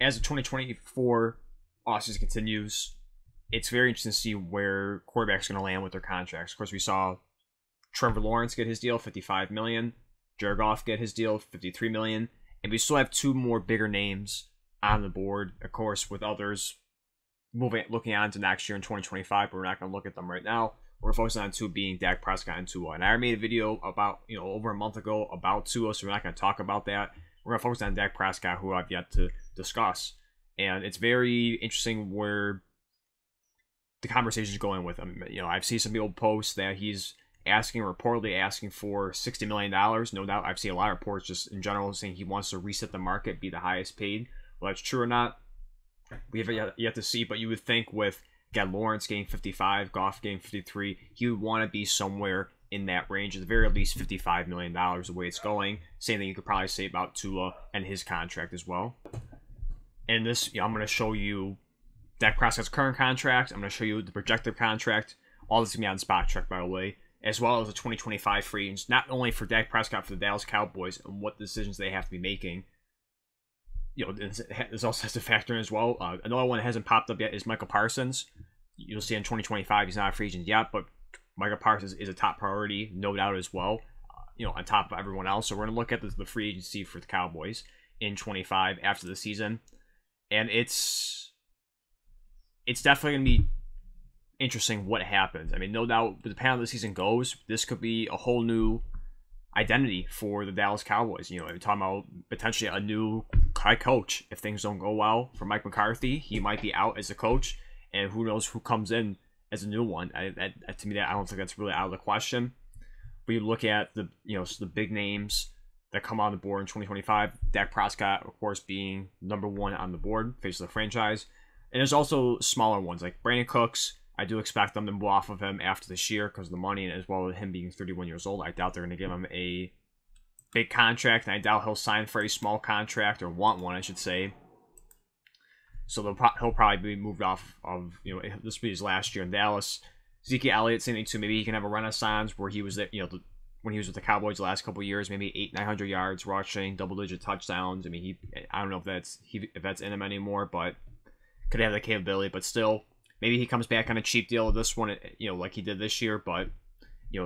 as the 2024 offseason continues, it's very interesting to see where quarterbacks are going to land with their contracts. Of course, we saw Trevor Lawrence get his deal, $55 million. Jared Goff get his deal, $53 million. And we still have two more bigger names on the board, of course, with others looking on to next year in 2025, but we're not going to look at them right now. We're focusing on two being Dak Prescott and Tua. And I already made a video about, over a month ago about Tua, so we're not going to talk about that. We're going to focus on Dak Prescott, who I've yet to discuss. And it's very interesting where the conversation is going with him. I've seen some people post that he's reportedly asking for $60 million. No doubt, I've seen a lot of reports just in general saying he wants to reset the market, be the highest paid. Whether that's true or not, we have yet to see. But you would think with, again, Lawrence getting 55, Goff getting 53, he would want to be somewhere in that range, at the very least $55 million the way it's going. Same thing you could probably say about Tua and his contract as well. And this, I'm going to show you Dak Prescott's current contract. I'm going to show you the projected contract. All this is going to be on Spot Check, by the way, as well as the 2025 free agents, not only for Dak Prescott, for the Dallas Cowboys, and what decisions they have to be making. This also has to factor in as well. Another one that hasn't popped up yet is Michael Parsons. You'll see in 2025, he's not a free agent yet, but Michael Parsons is a top priority, no doubt as well, on top of everyone else. So we're going to look at the free agency for the Cowboys in 25 after the season. And it's definitely going to be interesting what happens. I mean, no doubt, depending on how the season goes, this could be a whole new identity for the Dallas Cowboys. We're talking about potentially a new high coach. If things don't go well for Mike McCarthy, he might be out as a coach, and who knows who comes in as a new one. To me, I don't think that's really out of the question. But you look at the the big names that come on the board in 2025. Dak Prescott, of course, being number one on the board, face of the franchise. And there's also smaller ones like Brandon Cooks. I do expect them to move off of him after this year because of the money, and as well as him being 31 years old. I doubt they're going to give him a big contract, and I doubt he'll sign for a small contract, or want one, I should say. So he'll probably be moved off of, this will be his last year in Dallas. Zeke Elliott, same thing too. Maybe he can have a renaissance where he was there, when he was with the Cowboys the last couple of years, maybe 800-900 yards rushing, double-digit touchdowns. I mean, I don't know if that's in him anymore, but could have the capability. But still, maybe he comes back on a cheap deal with this one, like he did this year. But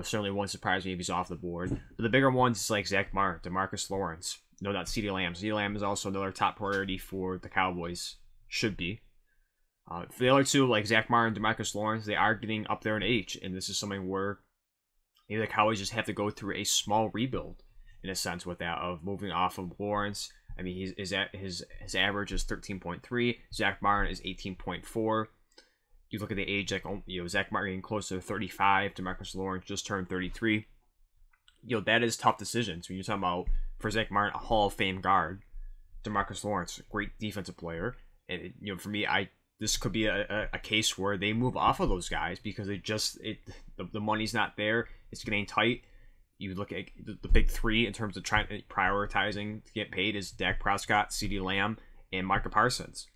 certainly won't surprise me if he's off the board. But the bigger ones, it's like Zach Martin, DeMarcus Lawrence. No doubt, CeeDee Lamb. CeeDee Lamb is also another top priority for the Cowboys. Should be. For the other two, like Zach Martin, DeMarcus Lawrence, they are getting up there in age, and this is something where maybe the Cowboys just have to go through a small rebuild in a sense with that, of moving off of Lawrence. I mean, his average is 13.3. Zach Martin is 18.4. You look at the age, like Zach Martin getting close to 35. DeMarcus Lawrence just turned 33. That is tough decisions when you're talking about, for Zach Martin, a Hall of Fame guard. DeMarcus Lawrence, a great defensive player. And for me, this could be a case where they move off of those guys because the money's not there. It's getting tight. You look at the big three in terms of prioritizing to get paid is Dak Prescott, CeeDee Lamb, and Micah Parsons.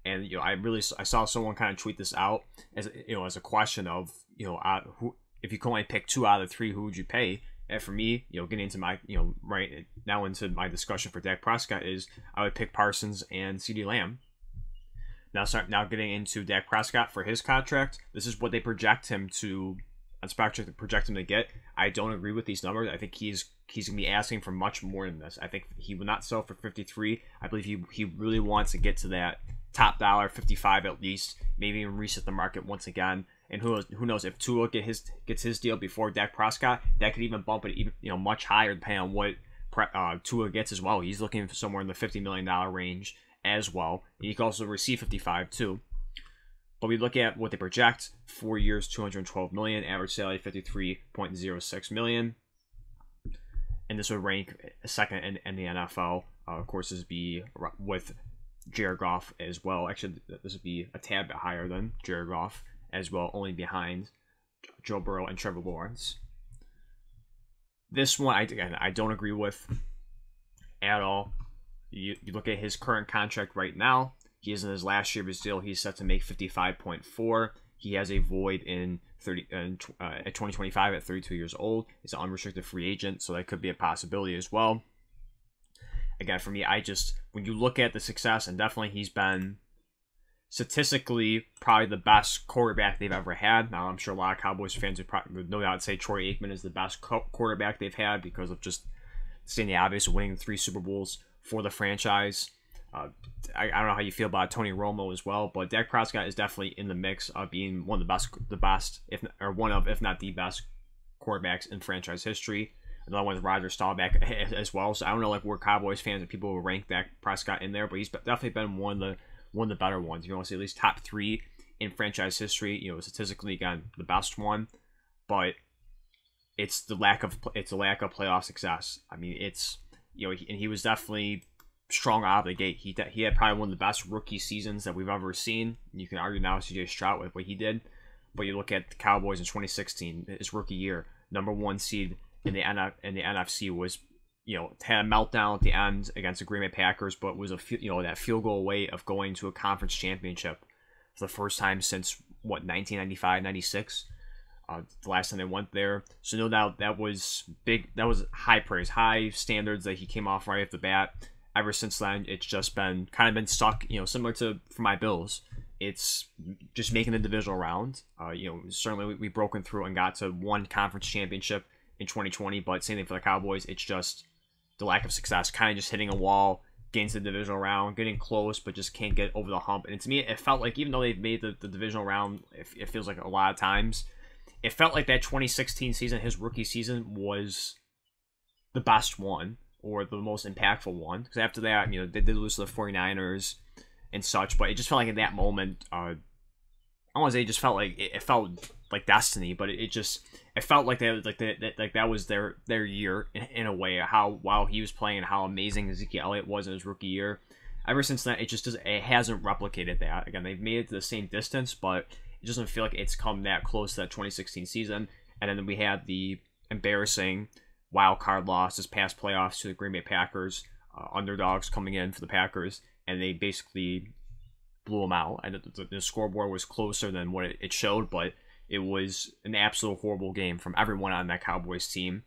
And I saw someone kind of tweet this out as a question of who, if you could only pick two out of the three, who would you pay? And for me, getting into my right now into my discussion for Dak Prescott is I would pick Parsons and CeeDee Lamb. Now getting into Dak Prescott for his contract, this is what they project him to, on Spot Check, project him to get. I don't agree with these numbers. I think he's going to be asking for much more than this. I think he will not sell for 53. I believe he really wants to get to that top dollar, 55 at least, maybe even reset the market once again. And who knows if Tua gets his deal before Dak Prescott, that could even bump it even much higher depending on what Tua gets as well. He's looking for somewhere in the $50 million range as well. And he can also receive 55 too. But we look at what they project: 4 years, $212 million, average salary $53.06 million, and this would rank second in the NFL. Of course, this would be with Jared Goff as well. Actually, this would be a tad bit higher than Jared Goff as well, only behind Joe Burrow and Trevor Lawrence. This one, I don't agree with at all. You look at his current contract right now. He is in his last year of his deal. He's set to make 55.4. He has a void at 2025 at 32 years old. He's an unrestricted free agent, so that could be a possibility as well. again, for me, when you look at the success, and definitely he's been statistically probably the best quarterback they've ever had. Now, I'm sure a lot of Cowboys fans would no doubt say Troy Aikman is the best quarterback they've had because of just saying the obvious, winning 3 Super Bowls for the franchise. I don't know how you feel about Tony Romo as well, but Dak Prescott is definitely in the mix of being one of the best, if not the best quarterbacks in franchise history. Another one is Roger Staubach as well. So I don't know like where Cowboys fans and people will rank Dak Prescott in there, but he's definitely been one of the better ones. You want to say at least top 3 in franchise history. You know, statistically, again, the best one, but it's the lack of playoff success. I mean, it's, you know, and he was definitely strong out of the gate. He had probably one of the best rookie seasons that we've ever seen. You can argue now C.J. Stroud with what he did, but you look at the Cowboys in 2016, his rookie year, #1 seed in the NFC, was, you know, had a meltdown at the end against the Green Bay Packers, but was that field goal away of going to a conference championship for the first time since 1995, 96. The last time they went there. So no doubt that was big. That was high praise, high standards that he came off right off the bat. Ever since then, it's just been stuck, you know, similar to for my Bills. It's just making the divisional round. You know, certainly we've broken through and got to one conference championship in 2020, but same thing for the Cowboys. It's just the lack of success, kind of just hitting a wall, getting to the divisional round, getting close, but just can't get over the hump. And to me, it felt like even though they've made the divisional round, it feels like a lot of times, it felt like that 2016 season, his rookie season, was the best one, or the most impactful one, because after that, you know, they did lose to the 49ers and such, but it just felt like in that moment, I don't want to say it just felt like it felt like destiny, but it felt like that was their year in a way. How while he was playing, how amazing Ezekiel Elliott was in his rookie year. Ever since then, it hasn't replicated that. Again, they've made it to the same distance, but it doesn't feel like it's come that close to that 2016 season. And then we had the embarrassing wild card loss this past playoffs to the Green Bay Packers, underdogs coming in for the Packers, and they basically blew them out. And the scoreboard was closer than what it showed, but it was an absolute horrible game from everyone on that Cowboys team.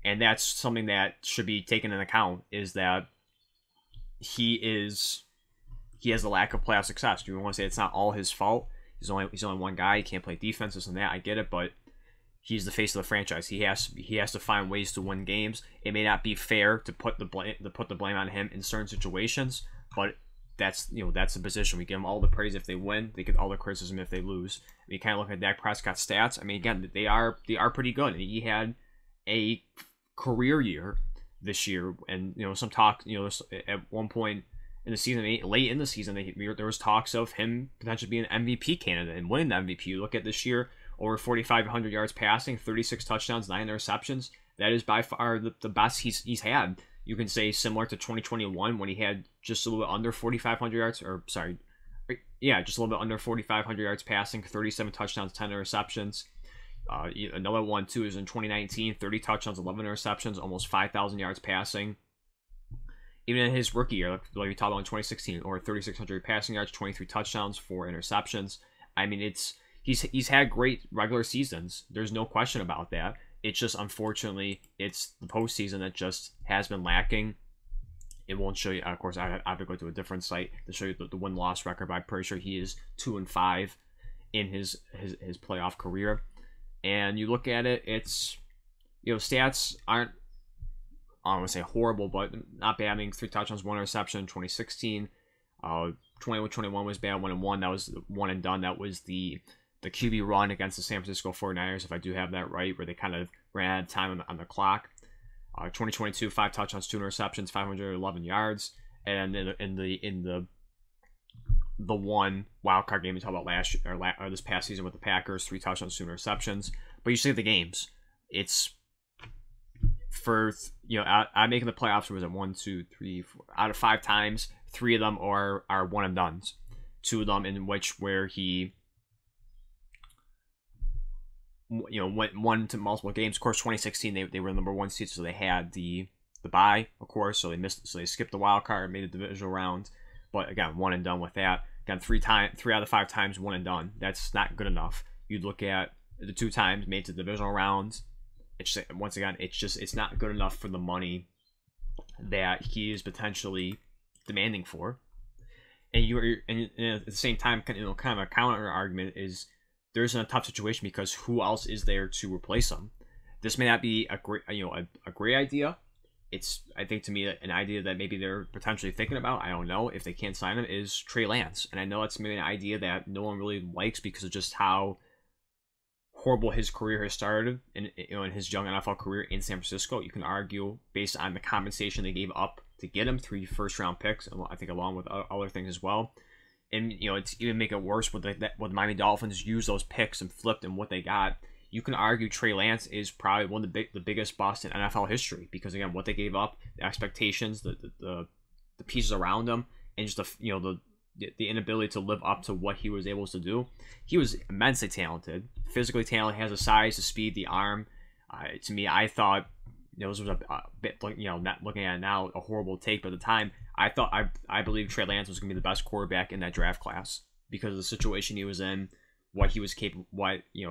And that's something that should be taken into account, is that he has a lack of playoff success. You want to say it's not all his fault. He's only one guy. He can't play defense, this and that. I get it, but he's the face of the franchise. He has to find ways to win games. It may not be fair to put the blame on him in certain situations, but that's the position. We give him all the praise if they win. They get all the criticism if they lose. And you kind of look at Dak Prescott's stats. I mean, again, they are pretty good. He had a career year this year, and you know, some talk, you know, at one point in the season, late in the season, there was talks of him potentially being an MVP candidate and winning the MVP. You look at this year, over 4,500 yards passing, 36 touchdowns, 9 interceptions. That is by far the best he's had. You can say similar to 2021 when he had just a little bit under 4,500 yards, just a little bit under 4,500 yards passing, 37 touchdowns, 10 interceptions. Another one too is in 2019, 30 touchdowns, 11 interceptions, almost 5,000 yards passing. Even in his rookie year, like we talked about in 2016, over 3,600 passing yards, 23 touchdowns, 4 interceptions. I mean, he's had great regular seasons. There's no question about that. It's just, unfortunately, it's the postseason that just has been lacking. It won't show you, of course, I have to go to a different site to show you the win-loss record, but I'm pretty sure he is 2-5 in his playoff career. And you look at it, it's, you know, stats aren't, I don't want to say horrible, but not bad. I mean, 3 touchdowns, 1 interception in 2016. 21 was bad, 1-1. That was one and done. That was the QB run against the San Francisco 49ers, if I do have that right, where they kind of ran out of time on the clock. 2022, 5 touchdowns, 2 interceptions, 511 yards. And in the one wild card game we talked about last year, or this past season with the Packers, 3 touchdowns, 2 interceptions. But you see the games, it's for, you know, I'm making the playoffs. Was it 1, 2, 3, 4 out of 5 times? 3 of them are one and dones. 2 of them where he, you know, won to multiple games. Of course, 2016 they were the #1 seed, so they had the bye, of course. So they skipped the wild card, made a divisional round. But again, 1 and done with that. Again, 3 out of 5 times 1 and done. That's not good enough. You'd look at the 2 times made to the divisional round. It's just, once again, it's not good enough for the money that he is potentially demanding for. And at the same time, kind of a counter argument is there's in a tough situation because who else is there to replace him? This may not be a great, a great idea. It's, I think, to me, an idea that maybe they're potentially thinking about. I don't know if they can't sign him. Is Trey Lance, and I know it's maybe an idea that no one really likes because of just how horrible his career has started in his young NFL career in San Francisco. You can argue based on the compensation they gave up to get him, 3 first-round picks, I think, along with other things as well. And it's even make it worse with the Miami Dolphins used those picks and flipped and what they got. You can argue Trey Lance is probably one of the biggest busts in NFL history because, again, what they gave up, the expectations, the pieces around him, and just the inability to live up to what he was able to do. He was immensely talented, physically talented, has the size, the speed, the arm. To me, I thought this was a bit, not looking at it now, a horrible take, but at the time, I believe Trey Lance was going to be the best quarterback in that draft class because of the situation he was in, what he was capable,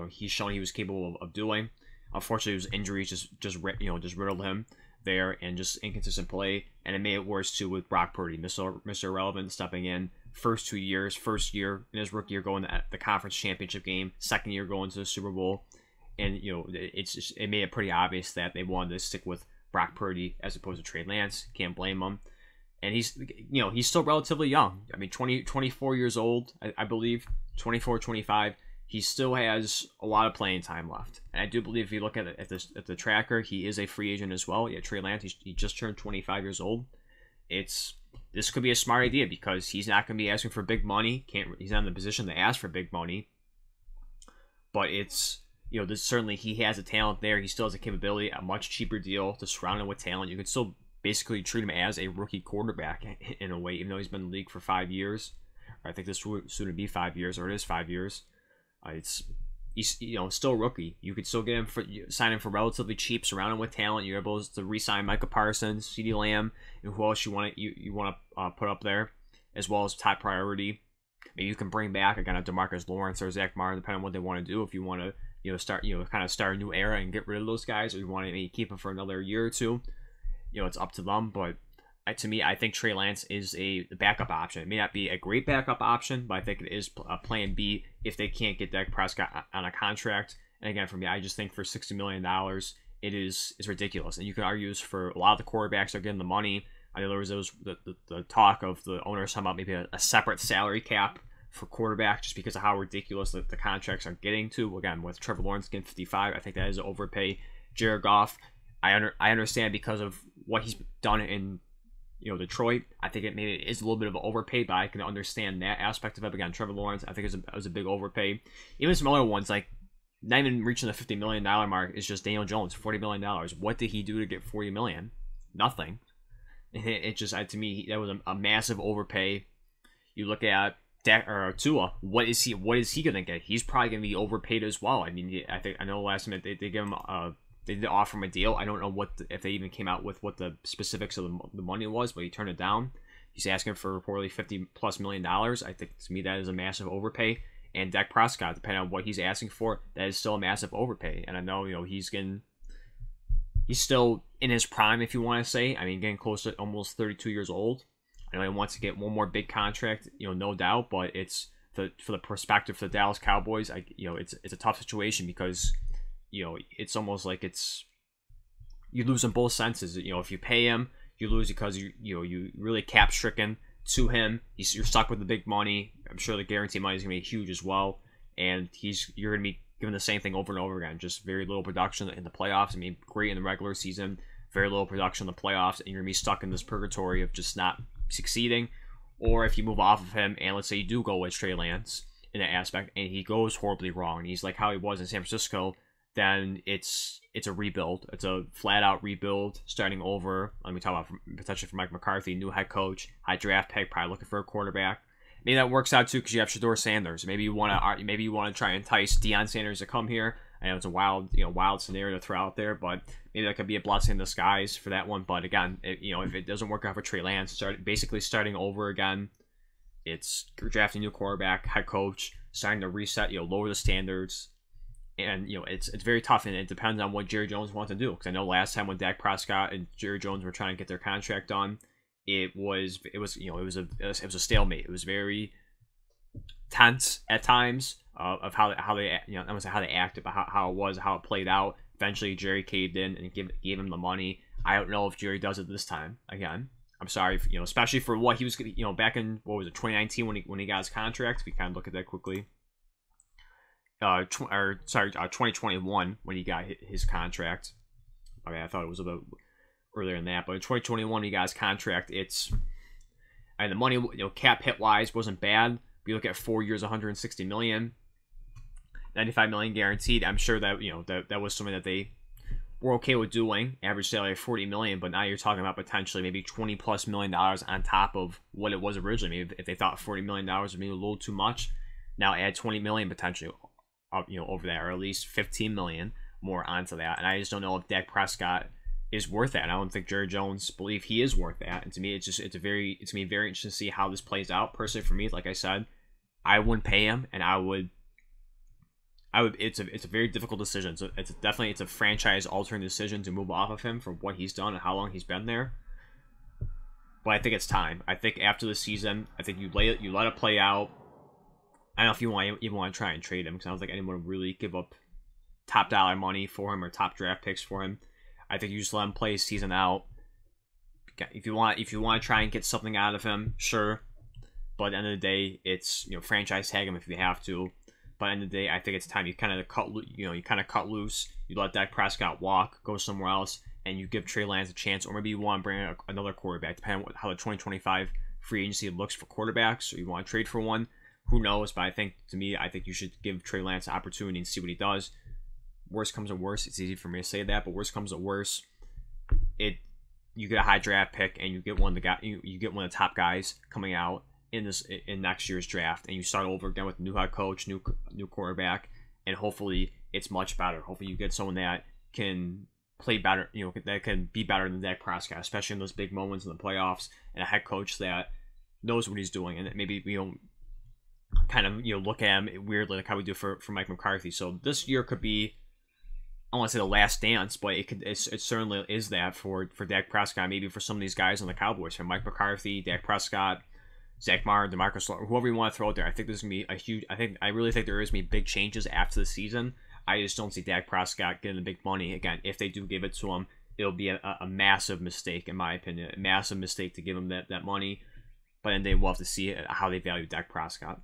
he's shown he was capable of doing. Unfortunately, his injuries just riddled him there, and just inconsistent play, and it made it worse too with Brock Purdy, Mr. Irrelevant, stepping in first year in his rookie year going to the conference championship game, second year going to the Super Bowl, and it made it pretty obvious that they wanted to stick with Brock Purdy as opposed to Trey Lance. Can't blame him. And he's still relatively young. I mean, 24 years old, I believe, 24, 25. He still has a lot of playing time left. And I do believe if you look at the tracker, he is a free agent as well. Yeah, Trey Lance, he just turned 25 years old. This could be a smart idea because he's not going to be asking for big money. He's not in the position to ask for big money. But certainly he has a talent there. He still has a capability, a much cheaper deal to surround him with talent. You could still basically treat him as a rookie quarterback in a way, even though he's been in the league for 5 years. I think this will soon be 5 years, or it is 5 years. He's still a rookie. You could still get him sign him for relatively cheap, surround him with talent. You're able to re-sign Micah Parsons, CeeDee Lamb, and who else you want to put up there, as well as top priority. Maybe you can bring back again a DeMarcus Lawrence or Zach Martin, depending on what they want to do. If you want to start a new era and get rid of those guys, or you want to maybe keep them for another year or two, it's up to them. But to me, I think Trey Lance is the backup option. It may not be a great backup option, but I think it is a plan B if they can't get Dak Prescott on a contract. And again, for me, I just think for $60 million, it's ridiculous. And you can argue for a lot of the quarterbacks are getting the money. I know there was the talk of the owners talking about maybe a separate salary cap for quarterback just because of how ridiculous the contracts are getting to. Again, with Trevor Lawrence getting 55, I think that is an overpay. Jared Goff, I understand because of what he's done in Detroit. I think it maybe is a little bit of an overpay, but I can understand that aspect of it. Again, Trevor Lawrence, I think it was a big overpay. Even some other ones, like not even reaching the $50 million mark, is just Daniel Jones, $40 million. What did he do to get $40 million? Nothing. It just, to me, that was a massive overpay. You look at Tua, what is he gonna get? He's probably gonna be overpaid as well. I mean, I know last minute they give him they did offer him a deal. I don't know if they even came out with what the specifics of the money was, but he turned it down. He's asking for reportedly $50+ million. I think to me that is a massive overpay. And Dak Prescott, depending on what he's asking for, that is still a massive overpay. And I know he's still in his prime, if you want to say. I mean, getting close to almost 32 years old. I know he wants to get one more big contract, no doubt. But it's for the perspective for the Dallas Cowboys, it's a tough situation because it's almost like you lose in both senses. If you pay him, you lose because you really cap stricken to him. You're stuck with the big money. I'm sure the guarantee money is gonna be huge as well, and you're gonna be given the same thing over and over again. Just very little production in the playoffs. I mean, great in the regular season, very little production in the playoffs, and you're gonna be stuck in this purgatory of just not succeeding. Or if you move off of him, and let's say you do go with Trey Lance in that aspect, and he goes horribly wrong, and he's like how he was in San Francisco, then it's a rebuild. It's a flat-out rebuild, starting over. Let me talk about potentially for Mike McCarthy, new head coach, high draft pick, probably looking for a quarterback. Maybe that works out too because you have Shedeur Sanders. Maybe you want to try and entice Deion Sanders to come here. I know it's a wild scenario to throw out there, but maybe that could be a blessing in disguise for that one. But again, if it doesn't work out for Trey Lance, basically starting over again. It's drafting a new quarterback, head coach, starting to reset, lower the standards. And it's very tough, and it depends on what Jerry Jones wants to do. Because I know last time when Dak Prescott and Jerry Jones were trying to get their contract done, it was a stalemate. It was very tense at times of how they I don't want to say how they acted, but how it was, how it played out. Eventually, Jerry caved in and gave him the money. I don't know if Jerry does it this time again. I'm sorry, especially for what he was, back in, what was it, 2019 when he got his contract. We kind of look at that quickly. 2021 when he got his contract. Okay, I thought it was a bit earlier than that, but in 2021 he got his contract. And the money, cap hit wise, wasn't bad. If you look at 4 years, 160 million, 95 million guaranteed. I'm sure that that was something that they were okay with doing. Average salary of 40 million, but now you're talking about potentially maybe 20 plus million dollars on top of what it was originally. Maybe if they thought 40 million dollars would be a little too much, now add 20 million potentially over that, or at least 15 million more onto that. And I just don't know if Dak Prescott is worth that. And I don't think Jerry Jones believe he is worth that. And to me, it's gonna be very interesting to see how this plays out. Personally, for me, like I said, I wouldn't pay him, and I would. It's a very difficult decision. So it's a franchise altering decision to move off of him for what he's done and how long he's been there. But I think it's time. I think after the season, I think you let it play out. I don't know if you even want to try and trade him, because I don't think anyone would really give up top dollar money for him or top draft picks for him. I think you just let him play his season out. If you want to try and get something out of him, sure. But at the end of the day, it's franchise tag him if you have to. But at the end of the day, I think it's time you kind of cut loose. You let Dak Prescott walk, go somewhere else, and you give Trey Lance a chance. Or maybe you want to bring in another quarterback, depending on how the 2025 free agency looks for quarterbacks. Or you want to trade for one. Who knows? But I think you should give Trey Lance an opportunity and see what he does. Worst comes to worst, it's easy for me to say that, but worst comes to worst, you get a high draft pick and you get one of the top guys coming out in next year's draft, and you start over again with a new head coach, new quarterback, and hopefully it's much better. Hopefully you get someone that can play better, that can be better than Dak Prescott, especially in those big moments in the playoffs, and a head coach that knows what he's doing, and maybe kind of look at him weirdly like how we do for Mike McCarthy. So this year could be, I don't want to say the last dance, but it certainly is that for Dak Prescott, maybe for some of these guys on the Cowboys, for Mike McCarthy, Dak Prescott, Zach Martin, DeMarcus Lawrence, whoever you want to throw out there. I think there's gonna be a huge. I really think there is gonna be big changes after the season. I just don't see Dak Prescott getting the big money again. If they do give it to him, it'll be a massive mistake, in my opinion, a massive mistake to give him that money. But then they will have to see how they value Dak Prescott.